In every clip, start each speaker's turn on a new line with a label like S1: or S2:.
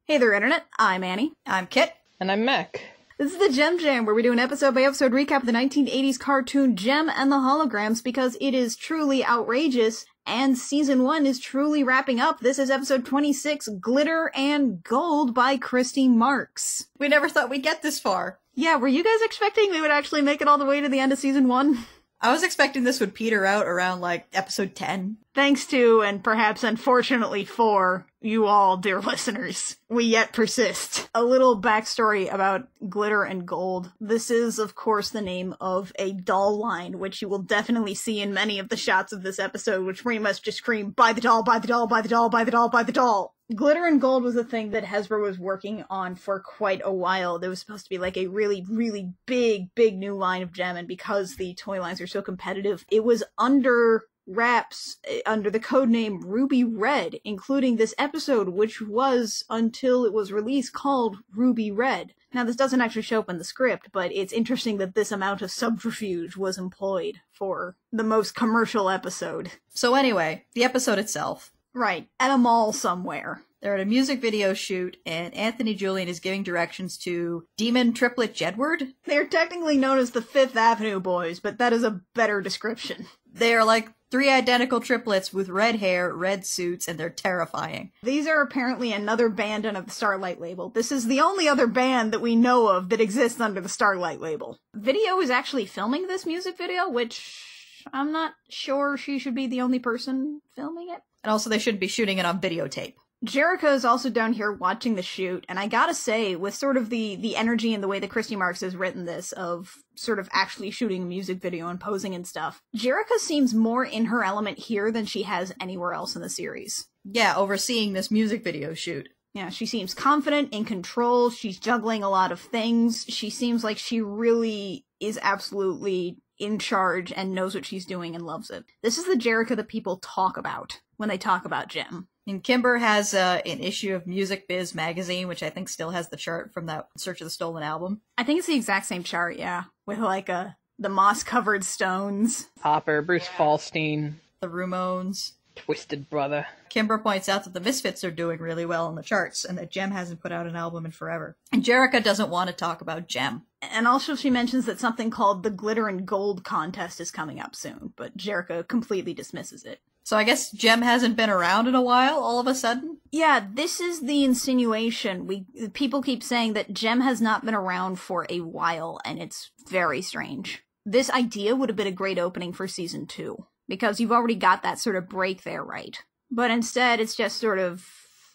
S1: Hey there, Internet. I'm Annie.
S2: I'm Kit.
S3: And I'm Mac.
S1: This is the JEM Jam, where we do an episode-by-episode recap of the 1980s cartoon JEM and the Holograms, because it is truly outrageous, and Season 1 is truly wrapping up. This is episode 26, Glitter and Gold by Christy Marx.
S2: We never thought we'd get this far.
S1: Yeah, were you guys expecting we would actually make it all the way to the end of Season 1?
S2: I was expecting this would peter out around, episode 10.
S1: Thanks to, and perhaps unfortunately for, you all, dear listeners, we yet persist. A little backstory about Glitter and Gold. This is, of course, the name of a doll line, which you will definitely see in many of the shots of this episode, which pretty much just scream, buy the doll, buy the doll, buy the doll, buy the doll, buy the doll. Glitter and Gold was a thing that Hasbro was working on for quite a while. There was supposed to be a really, really big new line of JEM, and because the toy lines are so competitive, it was under wraps under the codename Ruby Red, including this episode, which was, until it was released, called Ruby Red. Now, this doesn't actually show up in the script, but it's interesting that this amount of subterfuge was employed for the most commercial episode.
S2: So anyway, the episode itself.
S1: Right, at a mall somewhere.
S2: They're at a music video shoot, and Anthony Julian is giving directions to Demon Triplet Jedward.
S1: They're technically known as the Fifth Avenue Boys, but that is a better description.
S2: They are like three identical triplets with red hair, red suits, and they're terrifying.
S1: These are apparently another band under the Starlight label. This is the only other band that we know of that exists under the Starlight label. Video is actually filming this music video, which I'm not sure she should be the only person filming it.
S2: And also they shouldn't be shooting it on videotape.
S1: Jerica is also down here watching the shoot, and I gotta say, with sort of the energy and the way that Christy Marx has written this, of sort of actually shooting a music video and posing and stuff, Jerica seems more in her element here than she has anywhere else in the series.
S2: Yeah, overseeing this music video shoot.
S1: Yeah, she seems confident, in control, she's juggling a lot of things, she seems like she really is absolutely in charge and knows what she's doing and loves it. This is the Jerica that people talk about when they talk about JEM.
S2: And Kimber has an issue of Music Biz magazine, which I think still has the chart from that Search of the Stolen Album.
S1: I think it's the exact same chart, yeah. With the moss-covered stones.
S3: Hopper, Bruce Fallstein.
S2: The Ramones.
S3: Twisted Brother.
S2: Kimber points out that the Misfits are doing really well in the charts, and that JEM hasn't put out an album in forever. And Jerica doesn't want to talk about JEM.
S1: And also she mentions that something called the Glitter and Gold contest is coming up soon, but Jerica completely dismisses it.
S2: So I guess JEM hasn't been around in a while, all of a sudden?
S1: Yeah, this is the insinuation. People keep saying that JEM has not been around for a while, and it's very strange. This idea would have been a great opening for Season 2, because you've already got that sort of break there, right? But instead, it's just sort of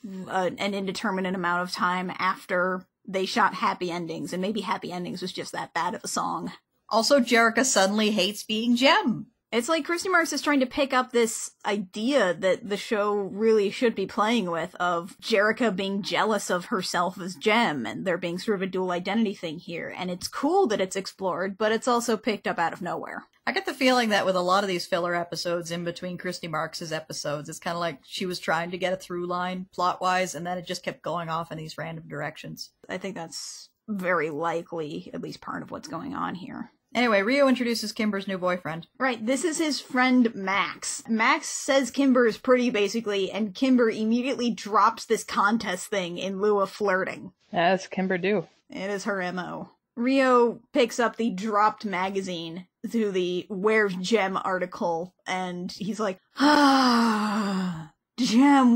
S1: an indeterminate amount of time after they shot Happy Endings, and maybe Happy Endings was just that bad of a song.
S2: Also, Jerica suddenly hates being JEM.
S1: It's like Christy Marx is trying to pick up this idea that the show really should be playing with, of Jerica being jealous of herself as JEM, and there being sort of a dual identity thing here. And it's cool that it's explored, but it's also picked up out of nowhere.
S2: I get the feeling that with a lot of these filler episodes in between Christy Marx's episodes, it's kind of like she was trying to get a through line plot-wise, and then it just kept going off in these random directions.
S1: I think that's very likely at least part of what's going on here.
S2: Anyway, Rio introduces Kimber's new boyfriend.
S1: Right, this is his friend Max. Max says Kimber is pretty, basically, and Kimber immediately drops this contest thing in lieu of flirting.
S3: As Kimber do.
S1: It is her MO. Rio picks up the dropped magazine to the Where's JEM article, and he's like, JEM,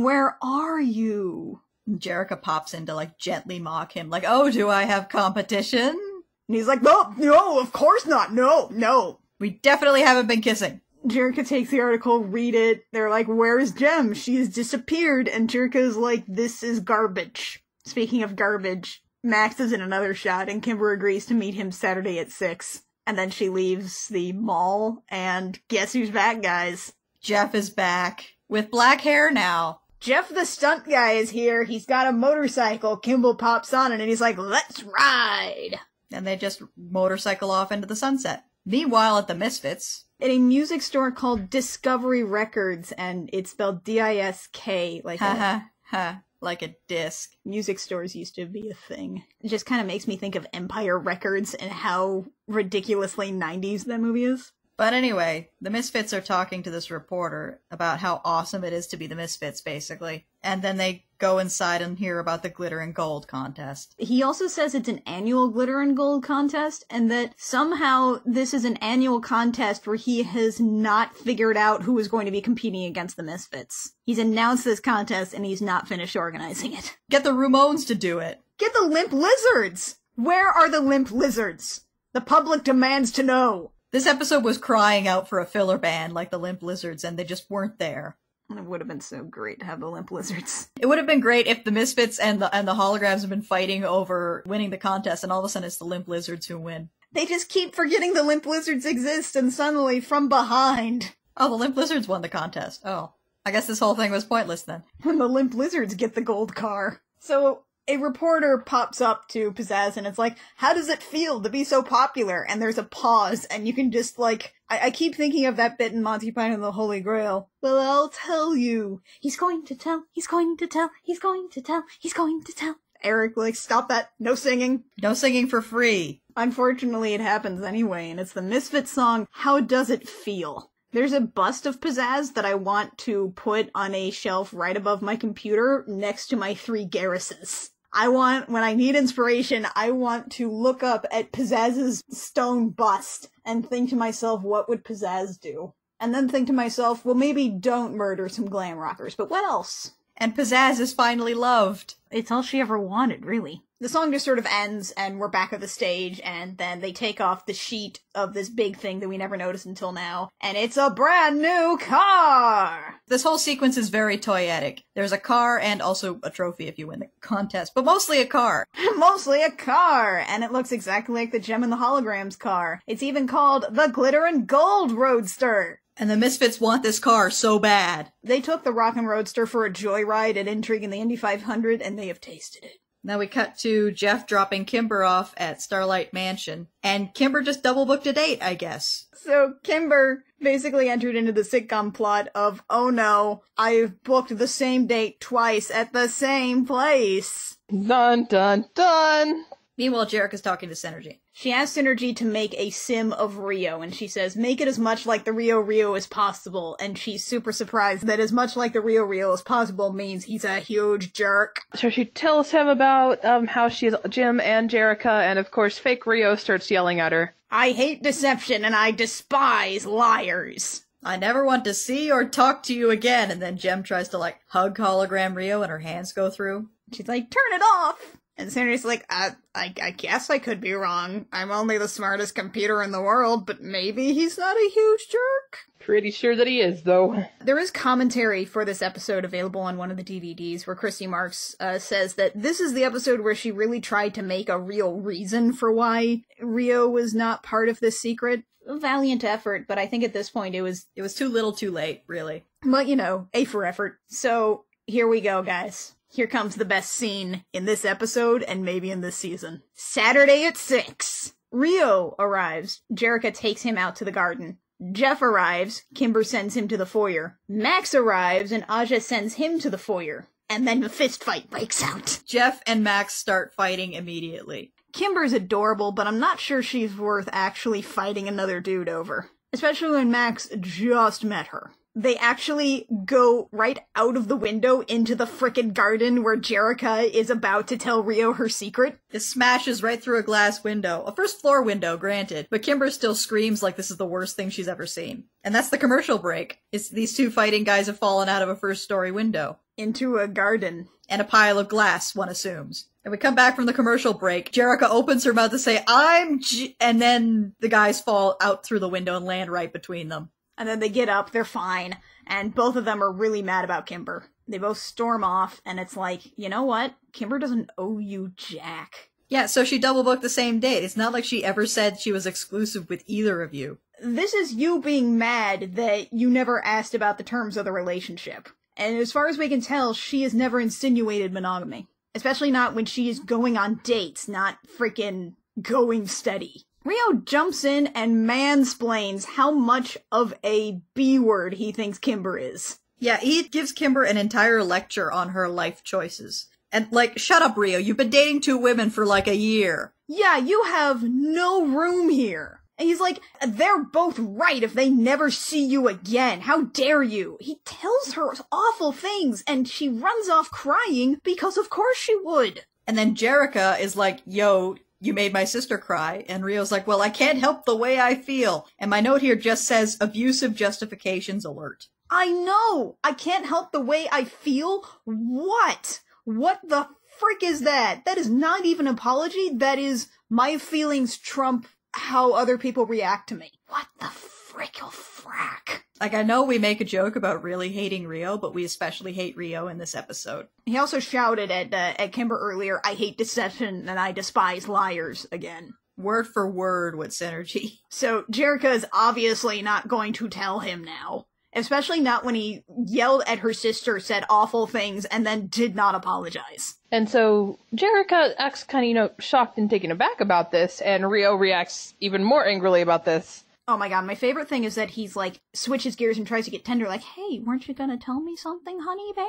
S1: where are you?
S2: Jerica pops in to, gently mock him, oh, do I have competition?
S1: And he's like, no, of course not, no.
S2: We definitely haven't been kissing.
S1: Jerica takes the article, read it, they're like, where's JEM? She's disappeared, and Jerica's like, this is garbage. Speaking of garbage, Max is in another shot, and Kimber agrees to meet him Saturday at 6. And then she leaves the mall, and guess who's back, guys?
S2: Jeff is back. With black hair now.
S1: Jeff the stunt guy is here, he's got a motorcycle, Kimball pops on it, and he's like, let's ride!
S2: And they just motorcycle off into the sunset. Meanwhile, at the Misfits,
S1: at a music store called Discovery Records, and it's spelled D-I-S-K, like
S2: a disc.
S1: Music stores used to be a thing. It just kind of makes me think of Empire Records and how ridiculously 90s that movie is.
S2: But anyway, the Misfits are talking to this reporter about how awesome it is to be the Misfits, basically. And then they go inside and hear about the glitter and gold contest.
S1: He also says it's an annual glitter and gold contest, and that somehow this is an annual contest where he has not figured out who is going to be competing against the Misfits. He's announced this contest, and he's not finished organizing it.
S2: Get the Ramones to do it.
S1: Get the Limp Lizards! Where are the Limp Lizards? The public demands to know.
S2: This episode was crying out for a filler band like the Limp Lizards, and they just weren't there.
S1: It would have been so great to have the Limp Lizards.
S2: It would have been great if the Misfits and the holograms have been fighting over winning the contest, and all of a sudden it's the Limp Lizards who win.
S1: They just keep forgetting the Limp Lizards exist, and suddenly, from behind...
S2: Oh, the Limp Lizards won the contest. Oh. I guess this whole thing was pointless then.
S1: When the Limp Lizards get the gold car. So... a reporter pops up to Pizzazz and it's like, how does it feel to be so popular? And there's a pause, and you can just, like, I keep thinking of that bit in Monty Python and the Holy Grail. Well, I'll tell you. He's going to tell, he's going to tell, he's going to tell, he's going to tell. Eric, like, stop that. No singing.
S2: No singing for free.
S1: Unfortunately, it happens anyway, and it's the Misfits song, How Does It Feel? There's a bust of Pizzazz that I want to put on a shelf right above my computer next to my 3 Garruses. When I need inspiration, I want to look up at Pizzazz's stone bust and think to myself, what would Pizzazz do? And then think to myself, well, maybe don't murder some glam rockers, but what else?
S2: And Pizzazz is finally loved.
S1: It's all she ever wanted, really. The song just sort of ends, and we're back at the stage, and then they take off the sheet of this big thing that we never noticed until now, and it's a brand new car!
S2: This whole sequence is very toyetic. There's a car and also a trophy if you win the contest, but mostly a car.
S1: Mostly a car! And it looks exactly like the Gem and the Holograms car. It's even called the Glitter and Gold Roadster!
S2: And the Misfits want this car so bad.
S1: They took the Rockin' Roadster for a joyride at Intrigue in the Indy 500, and they have tasted it.
S2: Now we cut to Jeff dropping Kimber off at Starlight Mansion, and Kimber just double-booked a date, I guess.
S1: So Kimber basically entered into the sitcom plot of, oh no, I've booked the same date twice at the same place.
S3: Dun dun dun!
S2: Meanwhile, Jarek is talking to Synergy.
S1: She asks Synergy to make a sim of Rio, and she says, make it as much like the Rio as possible, and she's super surprised that as much like the Rio as possible means he's a huge jerk.
S3: So she tells him about how she's Jim and Jerica, and of course fake Rio starts yelling at her.
S1: I hate deception, and I despise liars.
S2: I never want to see or talk to you again, and then Jem tries to, like, hug hologram Rio, and her hands go through.
S1: She's like, turn it off! And Synergy's like, I guess I could be wrong. I'm only the smartest computer in the world, but maybe he's not a huge jerk.
S3: Pretty sure that he is, though.
S1: There is commentary for this episode available on one of the DVDs where Christy Marks says that this is the episode where she really tried to make a real reason for why Rio was not part of this secret. A valiant effort, but I think at this point it was
S2: too little too late, really.
S1: But, you know, A for effort. So, here we go, guys. Here comes the best scene in this episode, and maybe in this season. Saturday at 6. Rio arrives. Jerica takes him out to the garden. Jeff arrives. Kimber sends him to the foyer. Max arrives, and Aja sends him to the foyer. And then the fist fight breaks out.
S2: Jeff and Max start fighting immediately.
S1: Kimber's adorable, but I'm not sure she's worth actually fighting another dude over. Especially when Max just met her. They actually go right out of the window into the frickin' garden where Jerica is about to tell Rio her secret.
S2: It smashes right through a glass window. A first floor window, granted. But Kimber still screams like this is the worst thing she's ever seen. And that's the commercial break. It's these two fighting guys have fallen out of a first story window.
S1: Into a garden.
S2: And a pile of glass, one assumes. And we come back from the commercial break. Jerica opens her mouth to say, and then the guys fall out through the window and land right between them.
S1: And then they get up, they're fine, and both of them are really mad about Kimber. They both storm off, and it's like, you know what? Kimber doesn't owe you jack.
S2: Yeah, so she double booked the same date. It's not like she ever said she was exclusive with either of you.
S1: This is you being mad that you never asked about the terms of the relationship. And as far as we can tell, she has never insinuated monogamy. Especially not when she is going on dates, not freaking going steady. Rio jumps in and mansplains how much of a B-word he thinks Kimber is.
S2: Yeah, he gives Kimber an entire lecture on her life choices. And, like, shut up, Rio, you've been dating 2 women for, like, a year.
S1: Yeah, you have no room here. And he's like, they're both right if they never see you again. How dare you? He tells her awful things, and she runs off crying because of course she would.
S2: And then Jerica is like, yo, you made my sister cry. And Rio's like, well, I can't help the way I feel. And my note here just says, abusive justifications alert.
S1: I know! I can't help the way I feel? What? What the frick is that? That is not even an apology. That is my feelings trump how other people react to me. What the frickle frack?
S2: Like, I know we make a joke about really hating Rio, but we especially hate Rio in this episode.
S1: He also shouted at Kimber earlier, I hate deception and I despise liars again.
S2: Word for word with Synergy.
S1: So Jerica is obviously not going to tell him now. Especially not when he yelled at her sister, said awful things, and then did not apologize.
S3: And so Jerica acts kind of, shocked and taken aback about this, and Rio reacts even more angrily about this.
S1: Oh my god, my favorite thing is that he's like, switches gears and tries to get tender, like, hey, weren't you gonna tell me something, honey bear?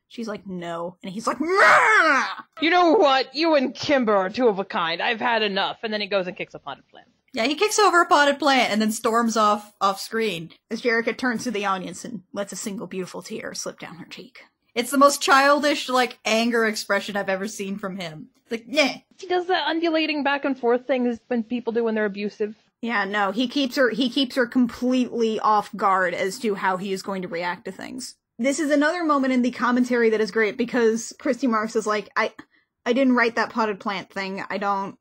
S1: She's like, no. And he's like, Mah!
S3: You know what? You and Kimber are two of a kind. I've had enough. And then he goes and kicks a potted plant.
S2: Yeah, he kicks over a potted plant and then storms off screen.
S1: As Jerica turns to the audience and lets a single beautiful tear slip down her cheek.
S2: It's the most childish, anger expression I've ever seen from him. Like, yeah.
S3: He does that undulating back and forth thing when people do when they're abusive.
S1: Yeah, no, he keeps her completely off guard as to how he is going to react to things. This is another moment in the commentary that is great because Christy Marks is like, I didn't write that potted plant thing. I don't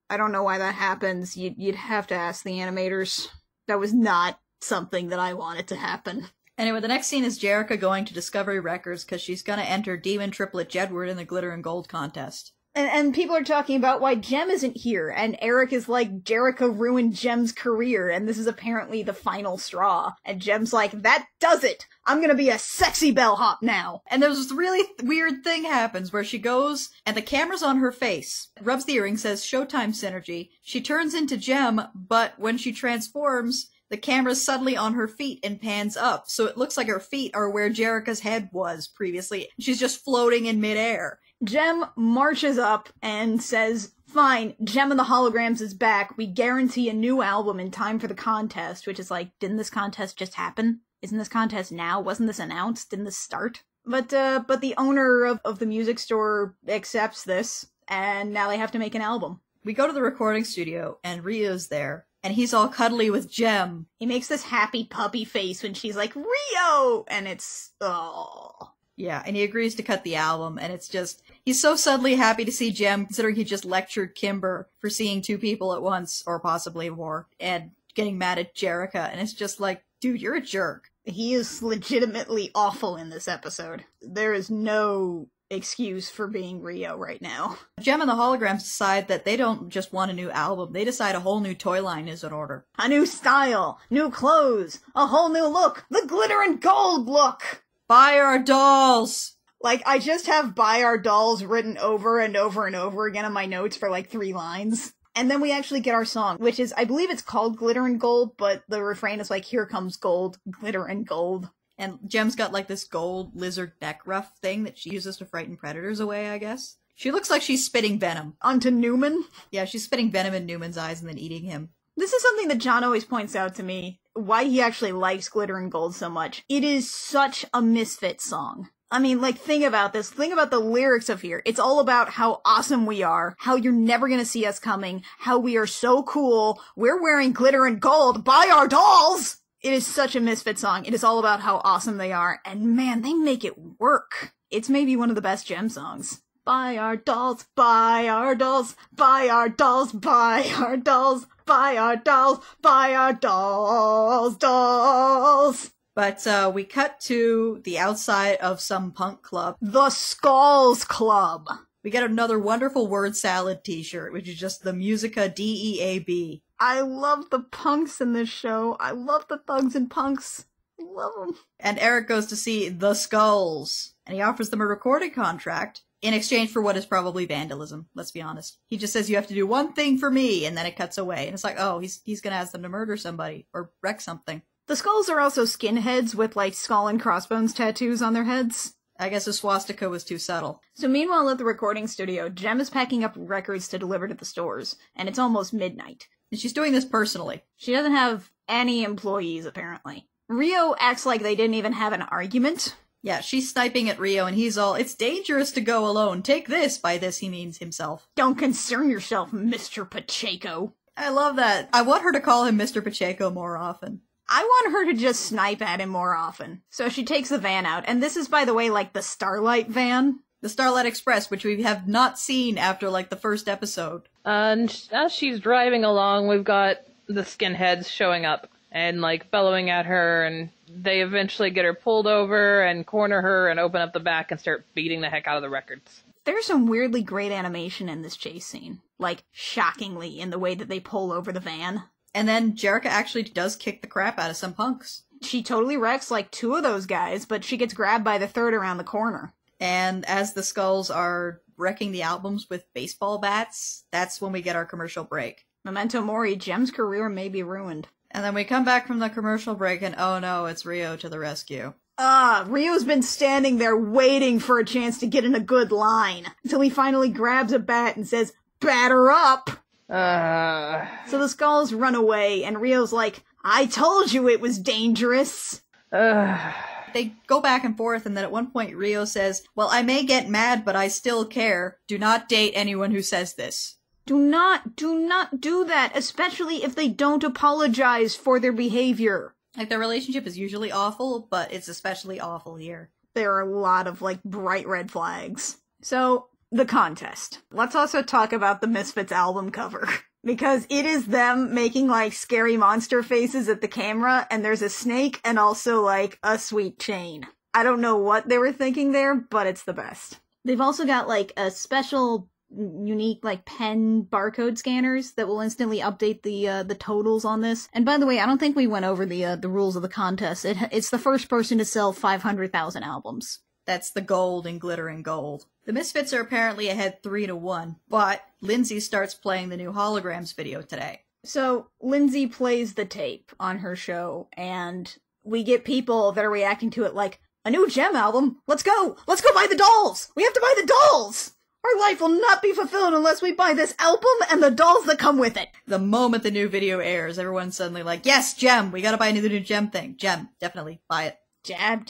S1: know why that happens. You'd have to ask the animators. That was not something that I wanted to happen.
S2: Anyway, the next scene is Jerica going to Discovery Records because she's gonna enter Demon Triplet Jedward in the Glitter and Gold contest.
S1: And people are talking about why JEM isn't here, and Eric is like, Jerica ruined JEM's career, and this is apparently the final straw. And JEM's like, that does it! I'm gonna be a sexy bellhop now!
S2: And there's this really weird thing happens where she goes, and the camera's on her face, rubs the earring, says, Showtime Synergy. She turns into JEM, but when she transforms, the camera's suddenly on her feet and pans up, so it looks like her feet are where Jerica's head was previously. She's just floating in midair.
S1: JEM marches up and says, fine, JEM and the Holograms is back. We guarantee a new album in time for the contest, which is like, didn't this contest just happen? Isn't this contest now? Wasn't this announced? Didn't this start? But the owner of the music store accepts this, and now they have to make an album.
S2: We go to the recording studio, and Rio's there, and he's all cuddly with JEM.
S1: He makes this happy puppy face when she's like, Rio! And it's, oh.
S2: Yeah, and he agrees to cut the album, and it's just, he's so suddenly happy to see JEM, considering he just lectured Kimber for seeing two people at once, or possibly more, and getting mad at Jerica, and it's just like, dude, you're a jerk.
S1: He is legitimately awful in this episode. There is no excuse for being Rio right now.
S2: JEM and the Holograms decide that they don't just want a new album, they decide a whole new toy line is in order.
S1: A new style, new clothes, a whole new look, the glitter and gold look!
S2: Buy our dolls!
S1: Like, I just have buy our dolls written over and over and over again in my notes for 3 lines. And then we actually get our song, which is, I believe it's called Glitter and Gold, but the refrain is like, here comes gold, glitter and gold.
S2: And JEM's got this gold lizard neck ruff thing that she uses to frighten predators away, I guess. She looks like she's spitting venom.
S1: Onto Newman?
S2: Yeah, she's spitting venom in Newman's eyes and then eating him.
S1: This is something that John always points out to me, why he actually likes Glitter and Gold so much. It is such a Misfits song. I mean, think about this. Think about the lyrics of here. It's all about how awesome we are, how you're never gonna see us coming, how we are so cool, we're wearing glitter and gold, buy our dolls! It is such a Misfits song. It is all about how awesome they are, and man, they make it work. It's maybe one of the best JEM songs. Buy our dolls, buy our dolls, buy our dolls, buy our dolls, buy our dolls, buy our dolls, dolls.
S2: But we cut to the outside of some punk club.
S1: The Skulls Club.
S2: We get another wonderful word salad t-shirt, which is just the Musica DEAB.
S1: I love the punks in this show. I love the thugs and punks. I love them.
S2: And Eric goes to see the Skulls, and he offers them a recording contract in exchange for what is probably vandalism, let's be honest. He just says, you have to do one thing for me, and then it cuts away. And it's like, oh, he's gonna ask them to murder somebody, or wreck something.
S1: The Skulls are also skinheads with, skull and crossbones tattoos on their heads.
S2: I guess a swastika was too subtle.
S1: So meanwhile at the recording studio, JEM is packing up records to deliver to the stores, and it's almost midnight.
S2: And she's doing this personally.
S1: She doesn't have any employees, apparently. Rio acts like they didn't even have an argument.
S2: Yeah, she's sniping at Rio, and he's all, "It's dangerous to go alone. Take this." By this, he means himself.
S1: Don't concern yourself, Mr. Pacheco.
S2: I love that. I want her to call him Mr. Pacheco more often.
S1: I want her to just snipe at him more often. So she takes the van out, and this is, by the way, like the Starlight van.
S2: The Starlight Express, which we have not seen after, like, the first episode.
S3: And as she's driving along, we've got the skinheads showing up and, like, bellowing at her, and they eventually get her pulled over and corner her and open up the back and start beating the heck out of the records.
S1: There's some weirdly great animation in this chase scene. Like, shockingly, in the way that they pull over the van.
S2: And then Jerrica actually does kick the crap out of some punks.
S1: She totally wrecks, like, 2 of those guys, but she gets grabbed by the 3rd around the corner.
S2: And as the Skulls are wrecking the albums with baseball bats, that's when we get our commercial break.
S1: Memento Mori, Jem's career may be ruined.
S2: And then we come back from the commercial break and oh no, it's Rio to the rescue.
S1: Rio's been standing there waiting for a chance to get in a good line, until he finally grabs a bat and says, "Batter up!" So the Skulls run away, and Rio's like, "I told you it was dangerous."
S2: They go back and forth, and then at one point Rio says, "Well, I may get mad, but I still care. Do not date anyone who says this."
S1: Do not do that, especially if they don't apologize for their behavior.
S2: Like, their relationship is usually awful, but it's especially awful here.
S1: There are a lot of, like, bright red flags. So, the contest. Let's also talk about the Misfits album cover. Because it is them making, like, scary monster faces at the camera, and there's a snake and also, like, a sweet chain. I don't know what they were thinking there, but it's the best. They've also got, like, a special, unique, like, pen barcode scanners that will instantly update the totals on this. And by the way, I don't think we went over the rules of the contest. It's the first person to sell 500,000 albums.
S2: That's the gold in Glittering Gold. The Misfits are apparently ahead 3-1, but Lindsay starts playing the new Holograms video today.
S1: So, Lindsay plays the tape on her show, and we get people that are reacting to it like, "A new JEM album? Let's go! Let's go buy the dolls! We have to buy the dolls! Our life will not be fulfilled unless we buy this album and the dolls that come with it."
S2: The moment the new video airs, everyone's suddenly like, "Yes, JEM! We gotta buy the new JEM thing. JEM, definitely, buy it."
S1: Jam.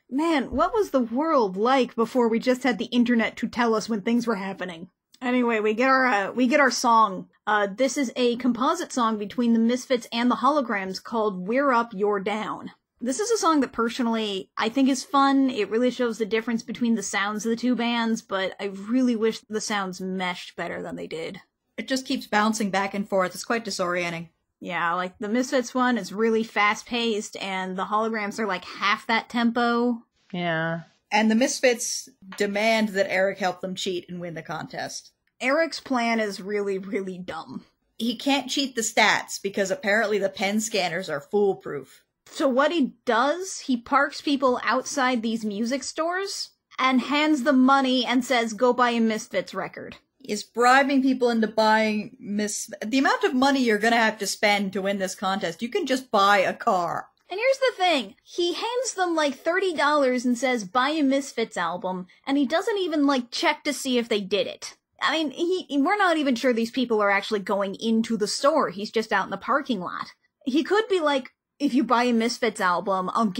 S1: Man, what was the world like before we just had the internet to tell us when things were happening? Anyway, we get our song. This is a composite song between the Misfits and the Holograms called "We're Up, You're Down." This is a song that personally I think is fun. It really shows the difference between the sounds of the two bands, but I really wish the sounds meshed better than they did.
S2: It just keeps bouncing back and forth. It's quite disorienting.
S1: Yeah, like, the Misfits one is really fast-paced, and the Holograms are, like, half that tempo.
S3: Yeah.
S2: And the Misfits demand that Eric help them cheat and win the contest.
S1: Eric's plan is really, really dumb.
S2: He can't cheat the stats, because apparently the pen scanners are foolproof.
S1: So what he does, he parks people outside these music stores, and hands them money and says, "Go buy a Misfits record."
S2: Is bribing people into buying the amount of money you're gonna have to spend to win this contest. You can just buy a car.
S1: And here's the thing, he hands them like $30 and says, "Buy a Misfits album," and he doesn't even, like, check to see if they did it. I mean, we're not even sure these people are actually going into the store. He's just out in the parking lot. He could be like, "If you buy a Misfits album, I'll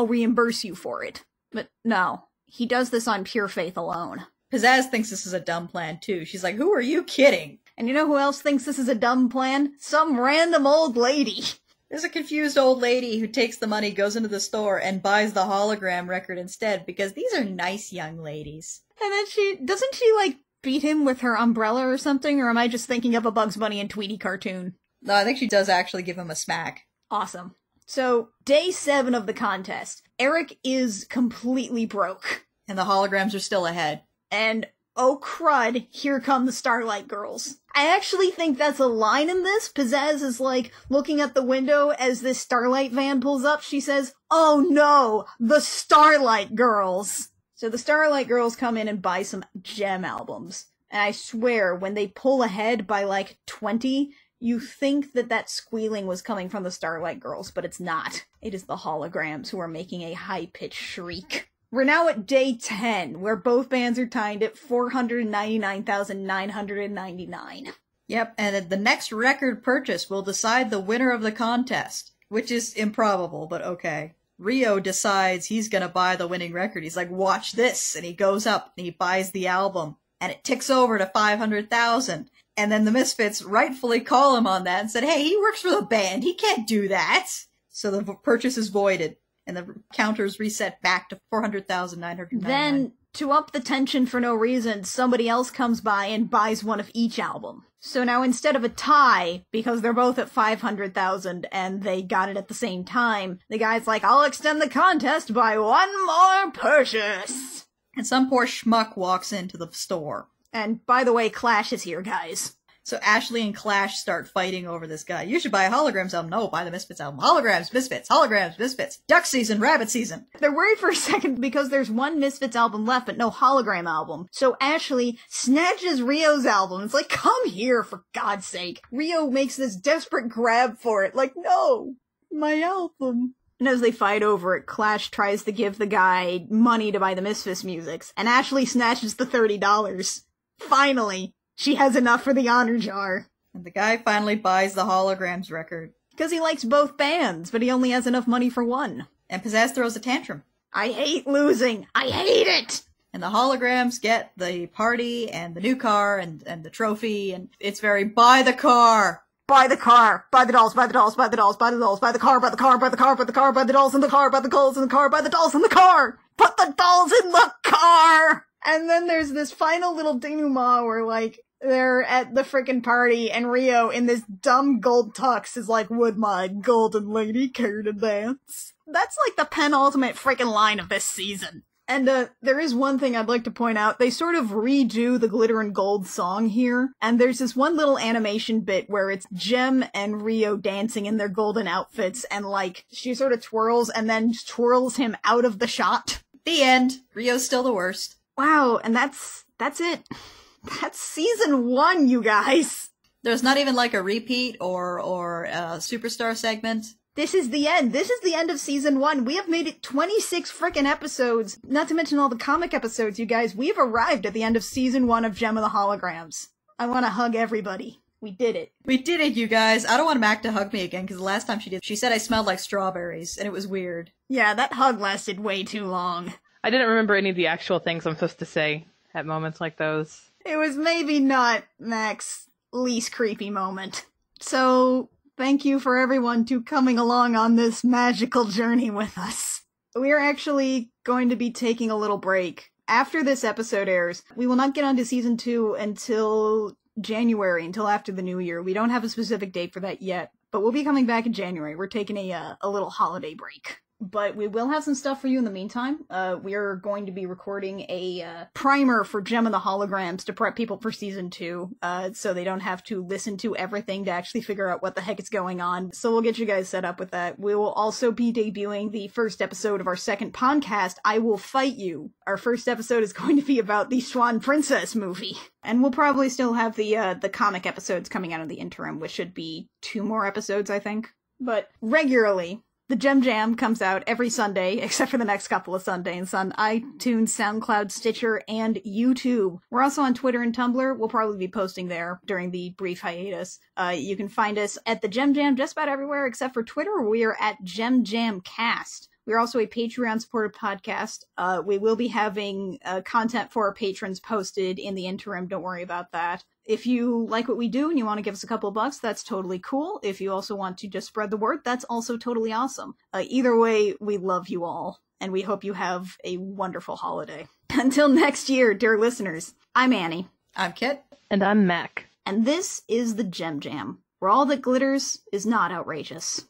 S1: reimburse you for it." But no, he does this on pure faith alone.
S2: Pizzazz thinks this is a dumb plan, too. She's like, "Who are you kidding?"
S1: And you know who else thinks this is a dumb plan? Some random old lady.
S2: There's a confused old lady who takes the money, goes into the store, and buys the hologram record instead, because these are nice young ladies.
S1: And then doesn't she, like, beat him with her umbrella or something? Or am I just thinking of a Bugs Bunny and Tweety cartoon?
S2: No, I think she does actually give him a smack.
S1: Awesome. So, day 7 of the contest. Eric is completely broke.
S2: And the holograms are still ahead.
S1: And, oh crud, here come the Starlight Girls. I actually think that's a line in this. Pizzazz is, like, looking at the window as this Starlight van pulls up. She says, "Oh no, the Starlight Girls." So the Starlight Girls come in and buy some JEM albums. And I swear, when they pull ahead by, like, 20, you think that squealing was coming from the Starlight Girls, but it's not. It is the Holograms who are making a high-pitched shriek. We're now at day 10, where both bands are timed at 499,999.
S2: Yep, and the next record purchase will decide the winner of the contest, which is improbable, but okay. Rio decides he's gonna buy the winning record. He's like, watch this, and he goes up and he buys the album, and it ticks over to 500,000. And then the Misfits rightfully call him on that and said, hey, he works for the band, he can't do that. So the purchase is voided, and the counters reset back to 400,999.
S1: Then, to up the tension for no reason, somebody else comes by and buys one of each album. So now instead of a tie, because they're both at 500,000 and they got it at the same time, the guy's like, I'll extend the contest by one more purchase.
S2: And some poor schmuck walks into the store.
S1: And by the way, Clash is here, guys.
S2: So Ashley and Clash start fighting over this guy. You should buy a Holograms album. No, buy the Misfits album. Holograms, Misfits, Holograms, Misfits. Duck season, rabbit season.
S1: They're worried for a second because there's one Misfits album left, but no hologram album. So Ashley snatches Rio's album. It's like, come here, for God's sake. Rio makes this desperate grab for it. Like, no, my album. And as they fight over it, Clash tries to give the guy money to buy the Misfits musics, and Ashley snatches the $30. Finally. She has enough for the honor jar.
S2: And the guy finally buys the Holograms record.
S1: Because he likes both bands, but he only has enough money for one.
S2: And Pizzazz throws a tantrum.
S1: I hate losing. I hate it!
S2: And the Holograms get the party and the new car and the trophy, and it's very, buy the car!
S1: Buy the car! Buy the dolls, buy the dolls, buy the dolls, buy the dolls, buy the car, buy the car, buy the car, buy the car, buy the dolls in the car, buy the dolls in the car, buy the dolls in the car! Put the dolls in the car! And then there's this final little denouement where, like, they're at the frickin' party, and Rio, in this dumb gold tux, is like, would my golden lady care to dance? That's like the penultimate frickin' line of this season. And, there is one thing I'd like to point out. They sort of redo the Glitter and Gold song here, and there's this one little animation bit where it's JEM and Rio dancing in their golden outfits, and, like, she sort of twirls and then twirls him out of the shot.
S2: The end. Rio's still the worst.
S1: Wow, and that's it. That's season 1, you guys!
S2: There's not even like a repeat or a superstar segment.
S1: This is the end. This is the end of season 1. We have made it 26 frickin' episodes. Not to mention all the comic episodes, you guys. We've arrived at the end of season 1 of Gem of the Holograms. I want to hug everybody. We did it.
S2: We did it, you guys. I don't want Mac to hug me again, because the last time she did, she said I smelled like strawberries, and it was weird.
S1: Yeah, that hug lasted way too long.
S3: I didn't remember any of the actual things I'm supposed to say at moments like those.
S1: It was maybe not Mac's least creepy moment. So, thank you for everyone to coming along on this magical journey with us. We are actually going to be taking a little break. After this episode airs, we will not get onto season 2 until January, until after the new year. We don't have a specific date for that yet, but we'll be coming back in January. We're taking a little holiday break. But we will have some stuff for you in the meantime. We are going to be recording a primer for Gem of the Holograms to prep people for season 2, so they don't have to listen to everything to actually figure out what the heck is going on. So we'll get you guys set up with that. We will also be debuting the first episode of our second podcast, I Will Fight You. Our first episode is going to be about the Swan Princess movie. And we'll probably still have the comic episodes coming out in the interim, which should be 2 more episodes, I think. But regularly, the Gem Jam comes out every Sunday, except for the next couple of Sundays, on iTunes, SoundCloud, Stitcher, and YouTube. We're also on Twitter and Tumblr. We'll probably be posting there during the brief hiatus. You can find us at the Gem Jam just about everywhere except for Twitter, where we are at Gem Jam Cast. We are also a Patreon-supported podcast. We will be having content for our patrons posted in the interim. Don't worry about that. If you like what we do and you want to give us a couple of bucks, that's totally cool. If you also want to just spread the word, that's also totally awesome. Either way, we love you all, and we hope you have a wonderful holiday. Until next year, dear listeners, I'm Annie.
S2: I'm Kit.
S3: And I'm Mac.
S1: And this is the Gem Jam, where all that glitters is not outrageous.